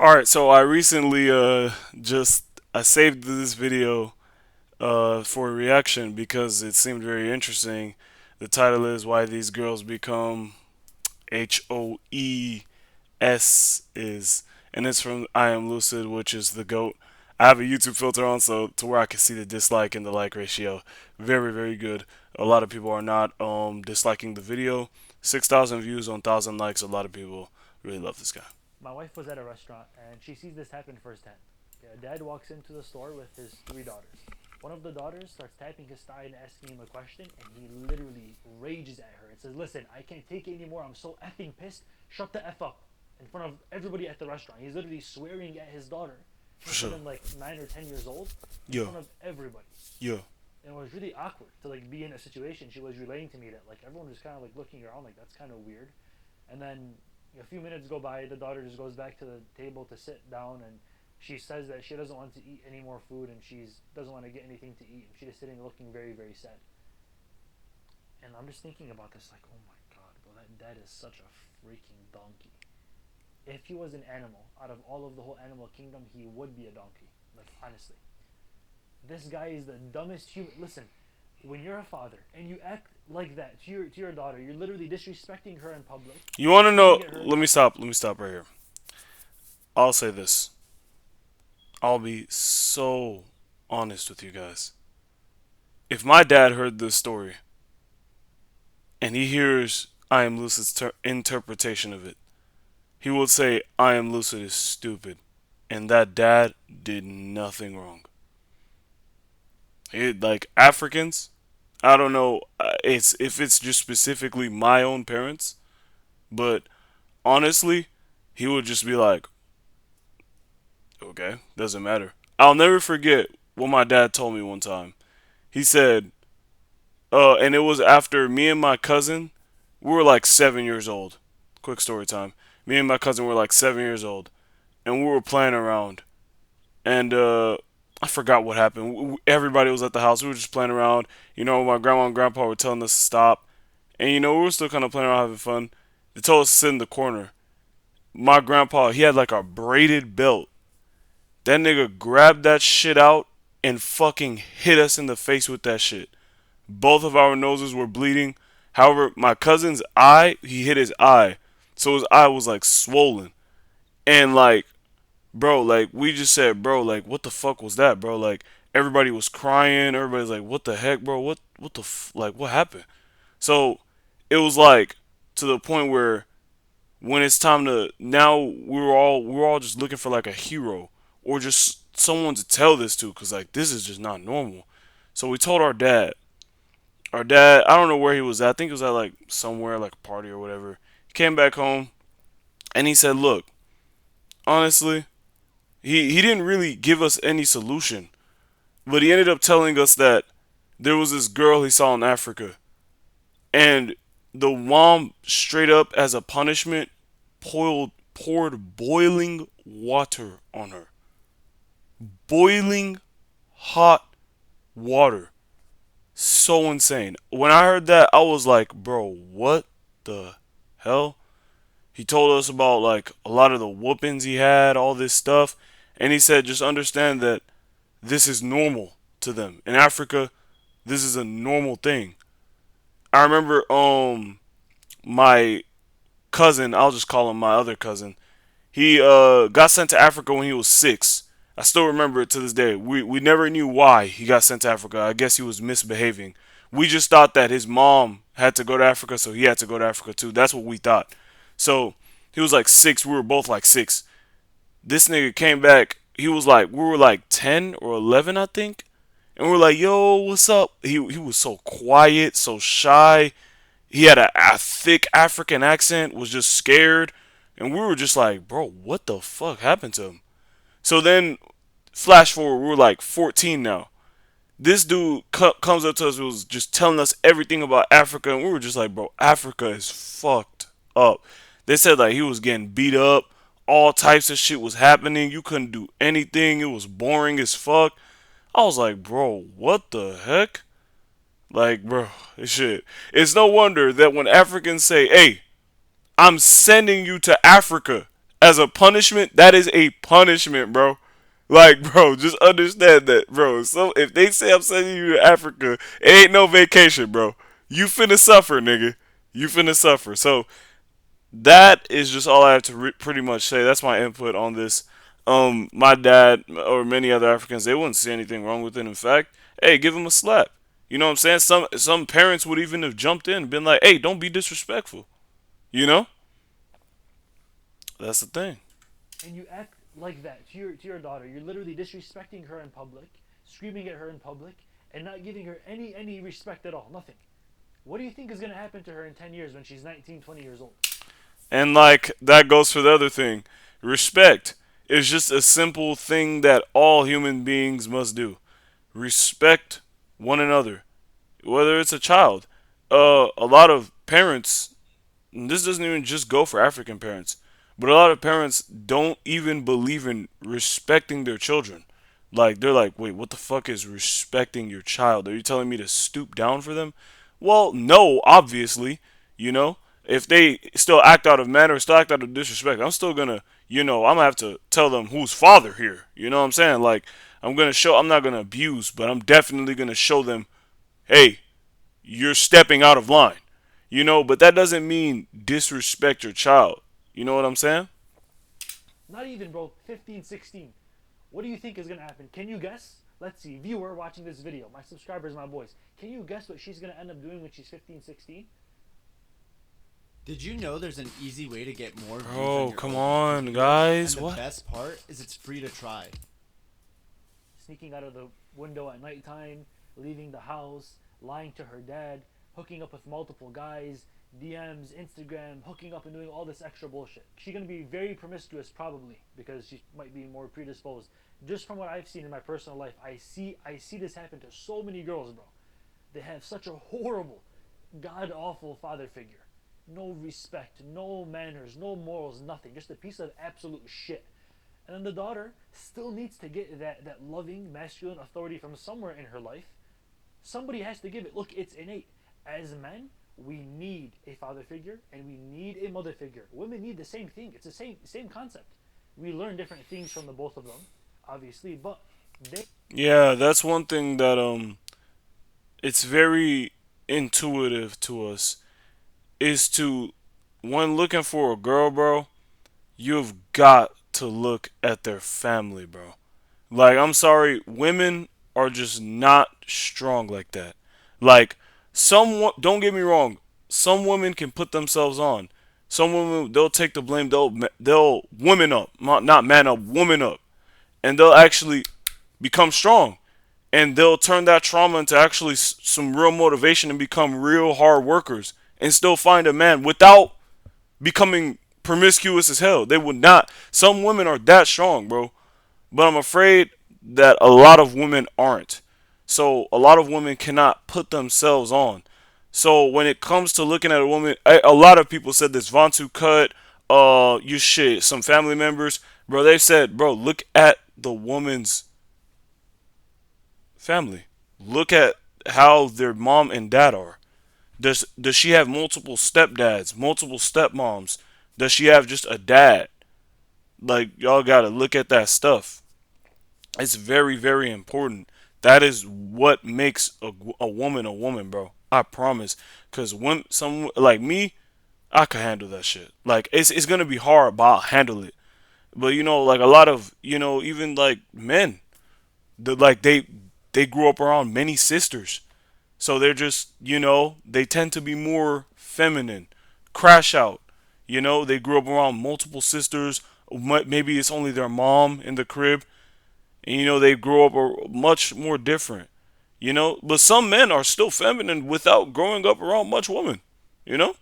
Alright, so I recently just I saved this video for a reaction because it seemed very interesting. The title is Why These Girls Become HOES is, and it's from Iamlucid, which is the GOAT. I have a YouTube filter on so to where I can see the dislike and the like ratio. Very, very good. A lot of people are not disliking the video. 6,000 views on 1,000 likes. A lot of people really love this guy. My wife was at a restaurant and she sees this happen firsthand. Okay, a dad walks into the store with his three daughters. One of the daughters starts tapping his thigh and asking him a question, and he literally rages at her and says, "Listen, I can't take it anymore. I'm so effing pissed. Shut the f up!" In front of everybody at the restaurant. He's literally swearing at his daughter. For Must have sure. been like 9 or 10 years old, in Yeah. front of everybody. Yeah. And it was really awkward to like be in a situation. She was relaying to me that like everyone was kind of like looking around like that's kind of weird. And then a few minutes go by, the daughter just goes back to the table to sit down, and she says that she doesn't want to eat any more food and she doesn't want to get anything to eat. And she's just sitting looking very, very sad. And I'm just thinking about this like, oh my god, bro, that dad is such a freaking donkey. If he was an animal, out of all of the whole animal kingdom, he would be a donkey. Like, honestly. This guy is the dumbest human. Listen, when you're a father and you act like that to your daughter, you're literally disrespecting her in public. You want to You're gonna know? get her. Let me stop. Let me stop right here. I'll say this. I'll be so honest with you guys. If my dad heard this story and he hears I Am Lucid's interpretation of it, he would say I Am Lucid is stupid and that dad did nothing wrong. Like Africans, I don't know it's if it's just specifically my own parents, but honestly, he would just be like, okay, doesn't matter. I'll never forget what my dad told me one time. He said, and it was after me and my cousin, we were like 7 years old. Quick story time. Me and my cousin were like 7 years old, and we were playing around. And I forgot what happened. Everybody was at the house. We were just playing around. You know, my grandma and grandpa were telling us to stop. And you know, we were still kind of playing around, having fun. They told us to sit in the corner. My grandpa, he had like a braided belt. That nigga grabbed that shit out and fucking hit us in the face with that shit. Both of our noses were bleeding. However, my cousin's eye, he hit his eye. So his eye was like swollen. And like, bro, like we just said, bro, like what the fuck was that, bro? Like everybody was crying. Everybody's like, what the heck, bro? What the like what happened? So it was like to the point where when it's time to now we were all just looking for like a hero or just someone to tell this to because like this is just not normal. So we told our dad. Our dad, I don't know where he was at. I think it was at like somewhere like a party or whatever. He came back home and he said, "Look, honestly, he didn't really give us any solution, but he ended up telling us that there was this girl he saw in Africa, and the mom straight up as a punishment poured boiling water on her. Boiling hot water. So insane. When I heard that, I was like, bro, what the hell? He told us about like a lot of the whoopings he had, all this stuff, and he said just understand that this is normal to them. In Africa, this is a normal thing. I remember my cousin, I'll just call him my other cousin. He got sent to Africa when he was 6. I still remember it to this day. We never knew why he got sent to Africa. I guess he was misbehaving. We just thought that his mom had to go to Africa, so he had to go to Africa too. That's what we thought. So he was like 6. We were both like 6. This nigga came back. He was like, we were like 10 or 11, I think. And we were like, yo, what's up? He was so quiet, so shy. He had a thick African accent, was just scared. And we were just like, bro, what the fuck happened to him? So then, flash forward, we were like 14 now. This dude comes up to us, was just telling us everything about Africa, and we were just like, bro, Africa is fucked up. They said like he was getting beat up, all types of shit was happening. You couldn't do anything. It was boring as fuck. I was like, bro, what the heck? Like, bro, shit. It's no wonder that when Africans say, hey, I'm sending you to Africa, as a punishment, that is a punishment, bro. Like, bro, just understand that, bro. So if they say I'm sending you to Africa, it ain't no vacation, bro. You finna suffer, nigga. You finna suffer. So that is just all I have to pretty much say. That's my input on this. My dad or many other Africans, they wouldn't see anything wrong with it. In fact, hey, give him a slap. You know what I'm saying? Some parents would even have jumped in and been like, "Hey, don't be disrespectful." You know? That's the thing. And you act like that to your daughter. You're literally disrespecting her in public, screaming at her in public, and not giving her any respect at all. Nothing. What do you think is going to happen to her in 10 years when she's 19, 20 years old? And like that goes for the other thing. Respect is just a simple thing that all human beings must do. Respect one another, whether it's a child. A lot of parents, and this doesn't even just go for African parents, but a lot of parents don't even believe in respecting their children. Like they're like, wait, what the fuck is respecting your child? Are you telling me to stoop down for them? Well, no, obviously, you know. If they still act out of manner, still act out of disrespect, I'm still gonna, I'm gonna have to tell them who's father here. You know what I'm saying? Like, I'm not gonna abuse, but I'm definitely gonna show them, hey, you're stepping out of line. But that doesn't mean disrespect your child. You know what I'm saying? Not even, bro. 15, 16. What do you think is going to happen? Can you guess? Let's see. Viewer watching this video, my subscribers, my boys. Can you guess what she's going to end up doing when she's 15, 16? Did you know there's an easy way to get more views on Bro, your come old YouTube on, videos? And guys. the What? best part is it's free to try. Sneaking out of the window at nighttime, leaving the house, lying to her dad, hooking up with multiple guys, DMs, Instagram, hooking up and doing all this extra bullshit. She's gonna be very promiscuous probably because she might be more predisposed. Just from what I've seen in my personal life, I see this happen to so many girls, bro. They have such a horrible, god awful father figure. No respect, no manners, no morals, nothing. Just a piece of absolute shit. And then the daughter still needs to get that loving masculine authority from somewhere in her life. Somebody has to give it. Look, it's innate. As men, we need a father figure and we need a mother figure. Women need the same thing. It's the same concept. We learn different things from the both of them, obviously, but they Yeah, that's one thing that it's very intuitive to us is to when looking for a girl, bro, you've got to look at their family, bro. Like, I'm sorry, women are just not strong like that. Like, don't get me wrong, some women can put themselves on. Some women, they'll take the blame. They'll woman up, not man up, woman up, and they'll actually become strong. And they'll turn that trauma into actually some real motivation and become real hard workers and still find a man without becoming promiscuous as hell. They would not. Some women are that strong, bro. But I'm afraid that a lot of women aren't. So a lot of women cannot put themselves on. So when it comes to looking at a woman, a lot of people said this. Vantu cut, you shit. Some family members, bro. They said, bro, look at the woman's family. Look at how their mom and dad are. Does she have multiple stepdads, multiple stepmoms? Does she have just a dad? Like, y'all gotta look at that stuff. It's very, very important. That is what makes a woman, bro. I promise. Cause when some like me, I could handle that shit. Like it's gonna be hard, but I'll handle it. But like a lot of even like men, they grew up around many sisters, so they're just they tend to be more feminine, crash out. They grew up around multiple sisters. Maybe it's only their mom in the crib, and they grow up much more different. But some men are still feminine without growing up around much women. You know,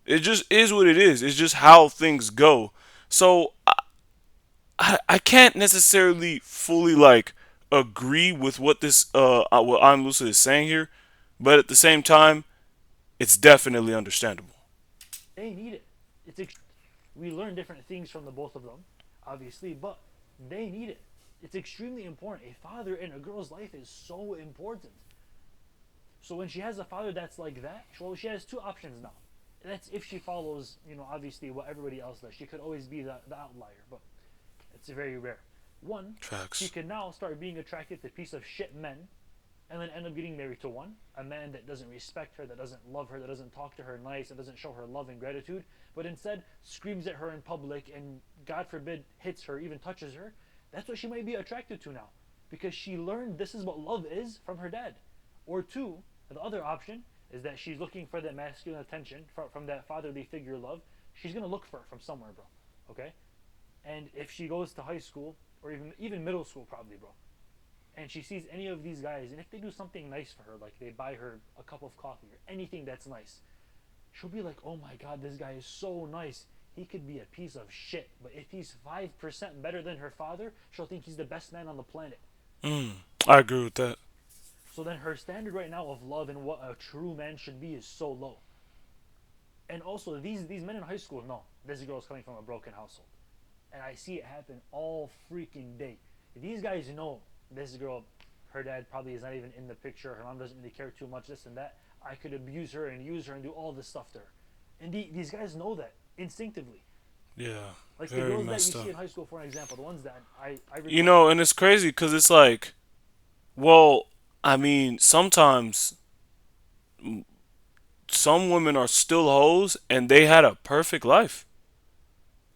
it just is what it is. It's just how things go. So I can't necessarily fully like agree with what this what Iamlucid is saying here, but at the same time, it's definitely understandable. they need it. We learn different things from the both of them, obviously, but they need it. It's extremely important. A father in a girl's life is so important. So when she has a father that's like that, well, she has two options now. that's if she follows, obviously what everybody else does. She could always be the outlier, but it's very rare. One, she Facts. can now start being attracted to piece of shit men and then end up getting married to one, a man that doesn't respect her, that doesn't love her, that doesn't talk to her nice, that doesn't show her love and gratitude, but instead screams at her in public and, God forbid, hits her, even touches her. That's what she might be attracted to now because she learned this is what love is from her dad. Or two, the other option is that she's looking for that masculine attention from that fatherly figure love. She's gonna look for it from somewhere, bro. Okay, and if she goes to high school or even middle school, probably, bro, and she sees any of these guys, and if they do something nice for her, like they buy her a cup of coffee or anything that's nice, she'll be like, "Oh my God, this guy is so nice. He could be a piece of shit, but if he's 5% better than her father, she'll think he's the best man on the planet." Mm, I agree with that. So then her standard right now of love and what a true man should be is so low. And also, these men in high school know this girl's coming from a broken household, and I see it happen all freaking day. These guys know this girl, her dad probably is not even in the picture. Her mom doesn't really care too much. This and that. I could abuse her and use her and do all this stuff to her, and these guys know that instinctively. Yeah, Like the very girls that you messed see up. in high school, for an example, the ones that I You recall. know, and it's crazy because it's like, well, I mean, sometimes some women are still hoes and they had a perfect life.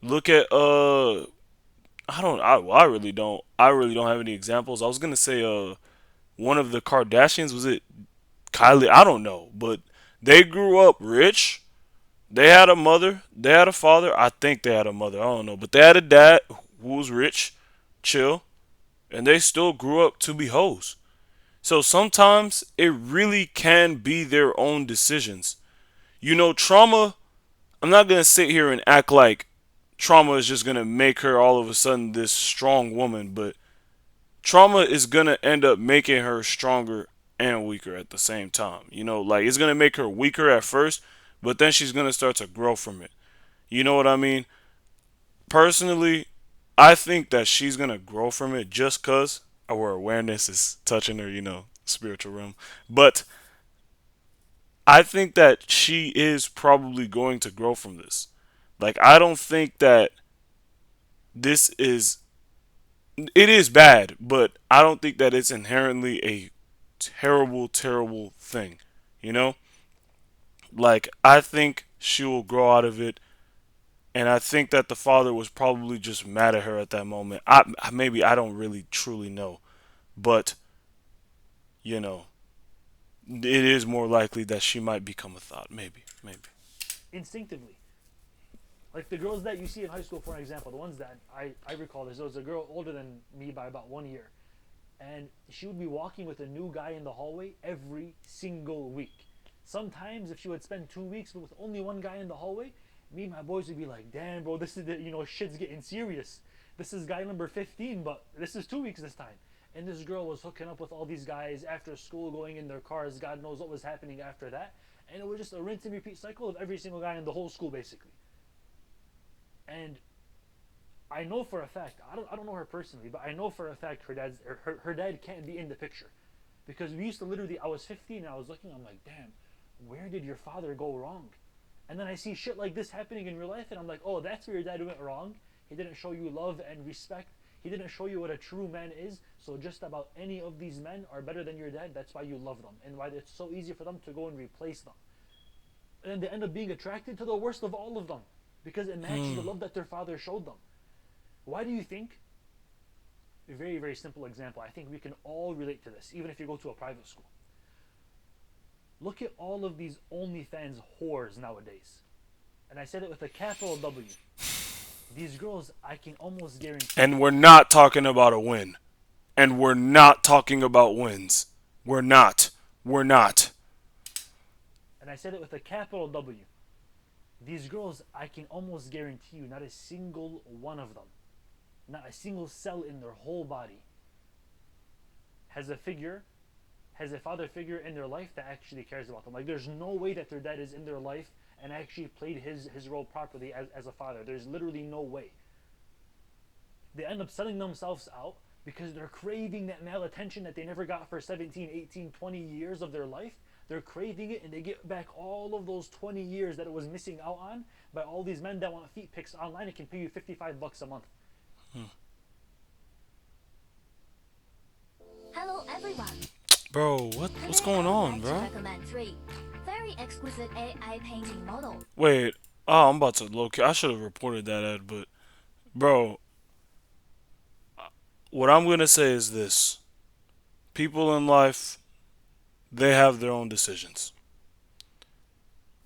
Look at I don't I really don't have any examples. I was gonna say one of the Kardashians, was it Kylie? I don't know, but they grew up rich. They had a mother, they had a father. I think they had a mother. I don't know, but they had a dad who was rich, chill, and they still grew up to be hoes. So sometimes it really can be their own decisions. You know, trauma, I'm not going to sit here and act like trauma is just going to make her all of a sudden this strong woman, but trauma is going to end up making her stronger and weaker at the same time. You know, like it's going to make her weaker at first, but then she's going to start to grow from it. You know what I mean? Personally, I think that she's going to grow from it just because our awareness is touching her, spiritual realm. But I think that she is probably going to grow from this. Like, I don't think that this is. It is bad, but I don't think that it's inherently a terrible, terrible thing. You know? Like, I think she will grow out of it. And I think that the father was probably just mad at her at that moment. Maybe I don't really truly know. But, you know, it is more likely that she might become a thought. Maybe. Maybe. Instinctively. Like the girls that you see in high school, for an example, the ones that I recall, there was a girl older than me by about 1 year, and she would be walking with a new guy in the hallway every single week. Sometimes, if she would spend 2 weeks with only one guy in the hallway, me and my boys would be like, "Damn, bro, this is shit's getting serious. This is guy number 15, but this is 2 weeks this time." And this girl was hooking up with all these guys after school, going in their cars. God knows what was happening after that. And it was just a rinse and repeat cycle of every single guy in the whole school, basically. And I know for a fact, I don't know her personally, but I know for a fact her dad can't be in the picture. Because we used to literally, I was 15 and I was looking, I'm like, damn, where did your father go wrong? And then I see shit like this happening in real life and I'm like, oh, that's where your dad went wrong. He didn't show you love and respect. He didn't show you what a true man is. So just about any of these men are better than your dad. That's why you love them and why it's so easy for them to go and replace them. And then they end up being attracted to the worst of all of them because it matches the Hmm. love that their father showed them. Why do you think? A very, very simple example. I think we can all relate to this, even if you go to a private school. Look at all of these OnlyFans whores nowadays. And I said it with a capital W. These girls, I can almost guarantee you. And we're not talking about a win. And we're not talking about wins. We're not. We're not. And I said it with a capital W. These girls, I can almost guarantee you, not a single one of them, not a single cell in their whole body, has a figure, has a father figure in their life that actually cares about them. Like, there's no way that their dad is in their life and actually played his role properly as a father. There's literally no way. They end up selling themselves out because they're craving that male attention that they never got for 17, 18, 20 years of their life. They're craving it, and they get back all of those 20 years that it was missing out on by all these men that want feet pics online. It can pay you $55 a month. Hello everyone. Bro, what's Today going I would on, like to bro? recommend three very exquisite AI painting models. Wait, oh, I'm about to locate. I should have reported that ad, but bro, what I'm gonna say is this: people in life, they have their own decisions.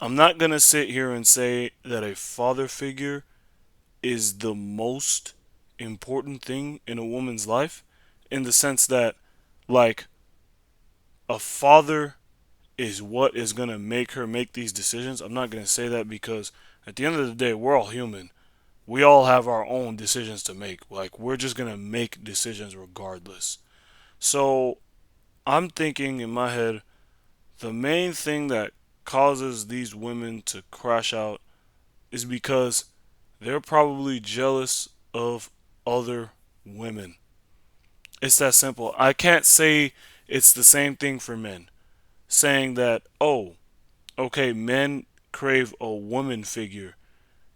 I'm not gonna sit here and say that a father figure is the most important thing in a woman's life, in the sense that, like, a father is what is gonna make her make these decisions. I'm not gonna say that because at the end of the day, we're all human. We all have our own decisions to make. Like, we're just gonna make decisions regardless. So I'm thinking in my head, the main thing that causes these women to crash out is because they're probably jealous of other women. It's that simple. I can't say it's the same thing for men. Saying that, oh, okay, men crave a woman figure.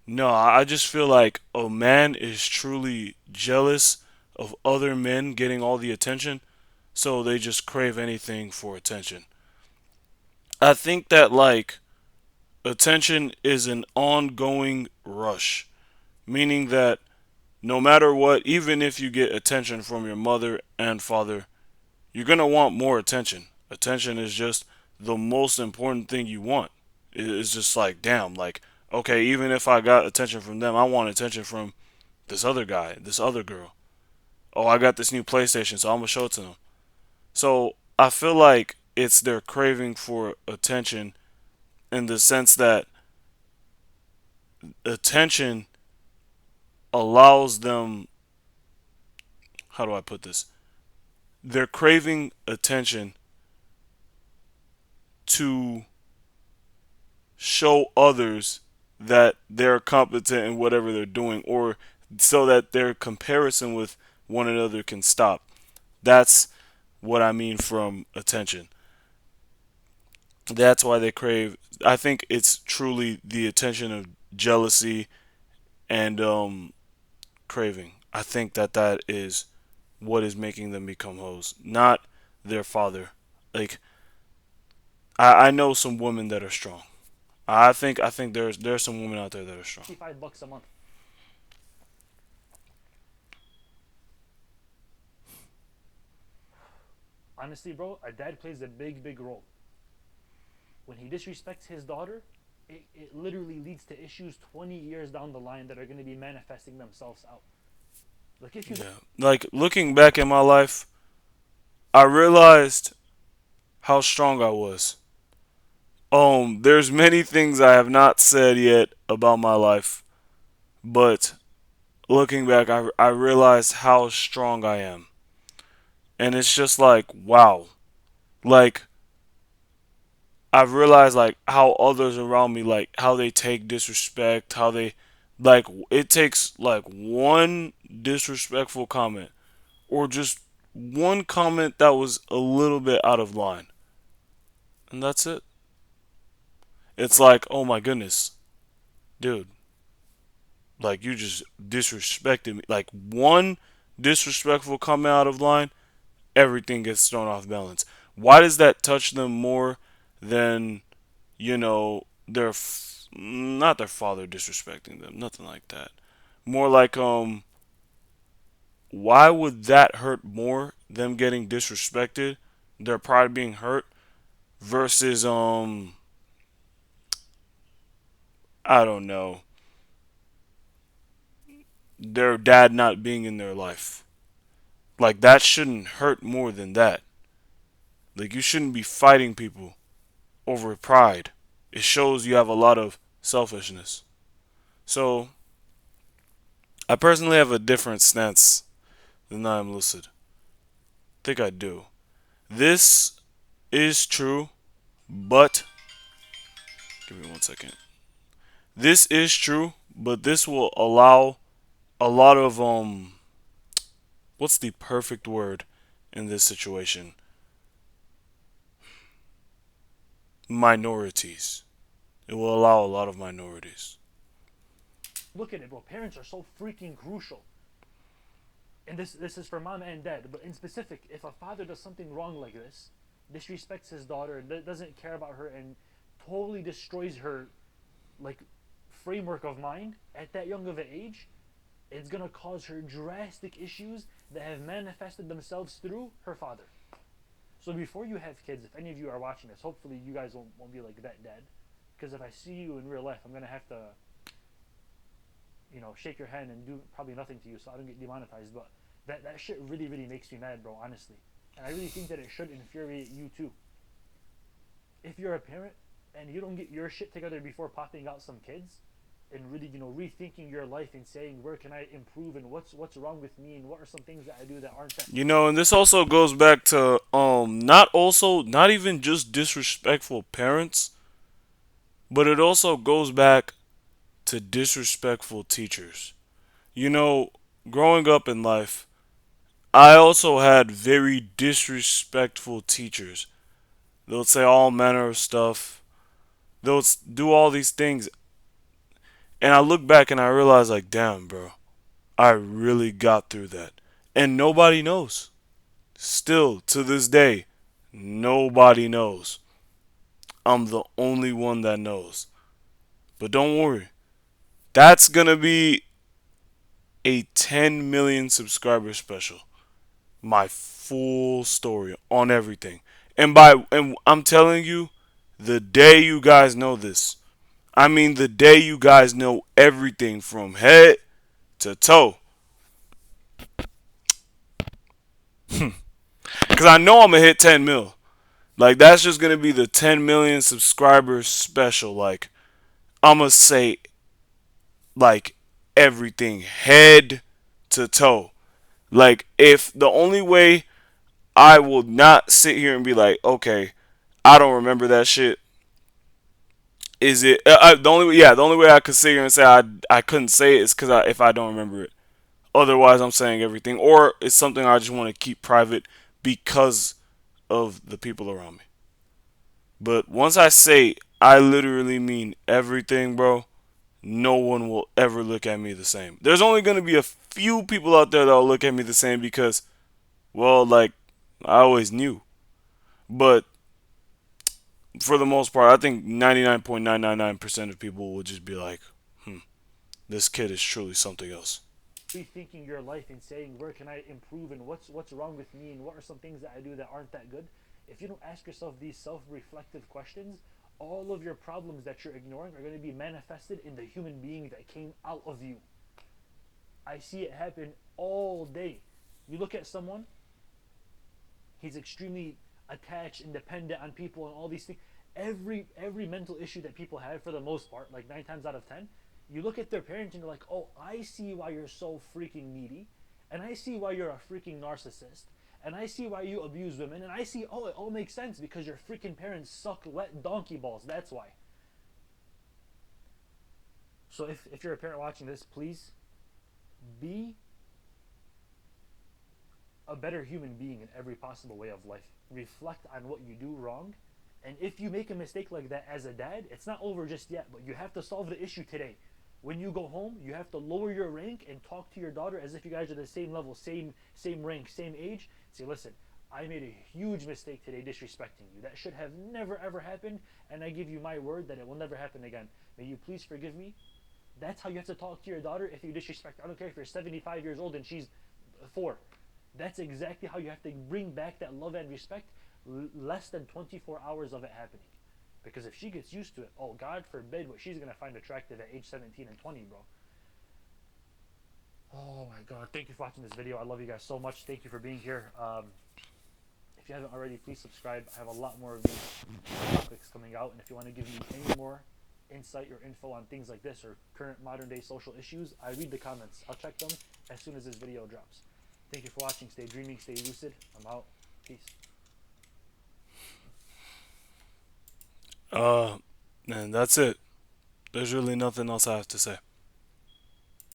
No, I just feel like a man is truly jealous of other men getting all the attention, so they just crave anything for attention. I think that, like, attention is an ongoing rush, meaning that no matter what, even if you get attention from your mother and father, you're going to want more attention. Attention is just the most important thing you want. It's just like, damn, like, okay, even if I got attention from them, I want attention from this other guy, this other girl. Oh, I got this new PlayStation, so I'm going to show it to them. So I feel like it's their craving for attention, in the sense that attention allows them, how do I put this? They're craving attention to show others that they're competent in whatever they're doing, or so that their comparison with one another can stop. That's what I mean from attention. That's why they crave. I think it's truly the attention of jealousy and craving. I think that that is what is making them become hoes, not their father. Like, I know some women that are strong. I think there's some women out there that are strong. $55 a month. Honestly, bro, a dad plays a big role. When he disrespects his daughter, it literally leads to issues 20 years down the line that are going to be manifesting themselves out. Like, if you Yeah. Like, looking back in my life, I realized how strong I was. There's many things I have not said yet about my life, but looking back, I realized how strong I am. And it's just like, wow. Like, I've realized, like, how others around me, like, how they take disrespect, how they, like, it takes, like, one disrespectful comment, or just one comment that was a little bit out of line. And that's it. It's like, oh my goodness, dude, like, you just disrespected me. Like, one disrespectful comment out of line, everything gets thrown off balance. Why does that touch them more than, their not their father disrespecting them, nothing like that. More like, why would that hurt more, them getting disrespected, their pride being hurt, versus, I don't know, their dad not being in their life. Like, that shouldn't hurt more than that. Like, you shouldn't be fighting people over pride. It shows you have a lot of selfishness. So, I personally have a different stance than Iamlucid. I think I do. This is true, but give me 1 second. This is true, but this will allow a lot of what's the perfect word in this situation? minorities. It will allow a lot of minorities. Look at it, bro. Parents are so freaking crucial. And this is for mom and dad, but in specific, if a father does something wrong like this, disrespects his daughter, and doesn't care about her, and totally destroys her like framework of mind at that young of an age, it's gonna cause her drastic issues that have manifested themselves through her father. So before you have kids, if any of you are watching this, hopefully you guys won't be like that dead. Because if I see you in real life, I'm gonna have to, shake your hand and do probably nothing to you, so I don't get demonetized. But that shit really really makes me mad, bro. Honestly, and I really think that it should infuriate you too. If you're a parent and you don't get your shit together before popping out some kids, and really rethinking your life and saying where can I improve and what's wrong with me and what are some things that I do that aren't that. And this also goes back to not even just disrespectful parents, but it also goes back to disrespectful teachers. You know, growing up in life, I also had very disrespectful teachers. They'll say all manner of stuff. They'll do all these things, and I look back and I realize, like, damn, bro, I really got through that, and nobody knows. Still to this day, nobody knows. I'm the only one that knows. But don't worry, that's gonna be a 10 million subscriber special. My full story on everything. And I'm telling you, the day you guys know this, I mean the day you guys know everything from head to toe. Cause I know I'm gonna hit 10 mil. Like that's just gonna be the 10 million subscribers special. Like I'm gonna say like everything head to toe. Like if the only way I will not sit here and be like, okay, I don't remember that shit. Is it the only way? Yeah, the only way I could sit here and say I couldn't say it is because if I don't remember it. Otherwise, I'm saying everything, or it's something I just want to keep private because of the people around me. But once I say I literally mean everything, bro, no one will ever look at me the same. There's only gonna be a few people out there that'll look at me the same because, well, like I always knew. But for the most part, I think 99.999% of people will just be like, hmm, this kid is truly something else. Rethinking your life and saying where can I improve and what's wrong with me and what are some things that I do that aren't that good. If you don't ask yourself these self-reflective questions, all of your problems that you're ignoring are going to be manifested in the human being that came out of you. I see it happen all day. You look at someone, he's extremely attached and dependent on people and all these things. Every mental issue that people have, for the most part, like 9 times out of 10, you look at their parents and you're like, oh, I see why you're so freaking needy, and I see why you're a freaking narcissist, and I see why you abuse women, and I see, oh, it all makes sense because your freaking parents suck wet donkey balls. That's why. So if you're a parent watching this, please be a better human being in every possible way of life. Reflect on what you do wrong. And if you make a mistake like that as a dad, it's not over just yet, but you have to solve the issue today. When you go home, you have to lower your rank and talk to your daughter as if you guys are the same level, same rank, same age. Say, listen, I made a huge mistake today disrespecting you. That should have never ever happened, and I give you my word that it will never happen again. May you please forgive me. That's how you have to talk to your daughter if you disrespect her. I don't care if you're 75 years old and she's 4. That's exactly how you have to bring back that love and respect, less than 24 hours of it happening. Because if she gets used to it, oh, God forbid what she's going to find attractive at age 17 and 20, bro. Oh my God. Thank you for watching this video. I love you guys so much. Thank you for being here. If you haven't already, please subscribe. I have a lot more of these topics coming out. And if you want to give me any more insight or info on things like this or current modern day social issues, I read the comments. I'll check them as soon as this video drops. Thank you for watching. Stay dreaming, stay lucid. I'm out. Peace. Uh, and that's it. There's really nothing else I have to say.